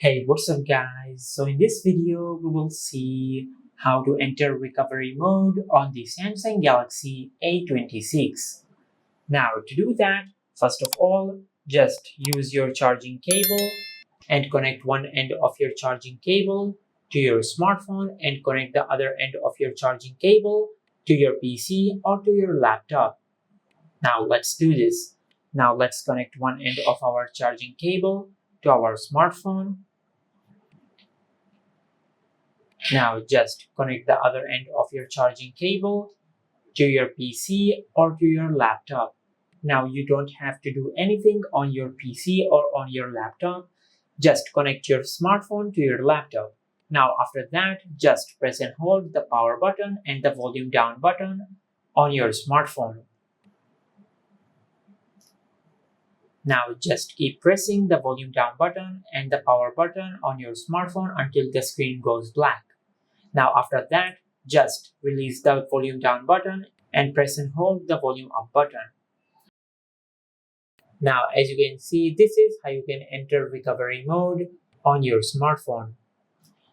Hey, what's up guys? So in this video, we will see how to enter recovery mode on the Samsung Galaxy A26. Now to do that, first of all, just use your charging cable and connect one end of your charging cable to your smartphone and connect the other end of your charging cable to your PC or to your laptop. Now let's do this. Now let's connect one end of our charging cable to our smartphone. Now just connect the other end of your charging cable to your PC or to your laptop. Now you don't have to do anything on your PC or on your laptop. Just connect your smartphone to your laptop. Now after that, just press and hold the power button and the volume down button on your smartphone. Now just keep pressing the volume down button and the power button on your smartphone until the screen goes black. Now after that, just release the volume down button and press and hold the volume up button. Now as you can see, this is how you can enter recovery mode on your smartphone.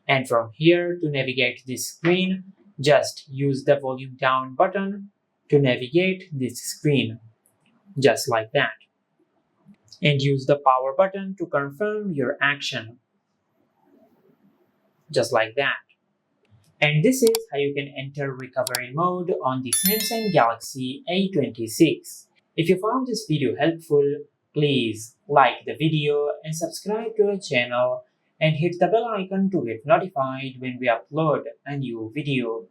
And from here to navigate this screen, just use the volume down button to navigate this screen, just like that. And use the power button to confirm your action, just like that. And this is how you can enter recovery mode on the Samsung Galaxy A26. If you found this video helpful, please like the video and subscribe to our channel and hit the bell icon to get notified when we upload a new video.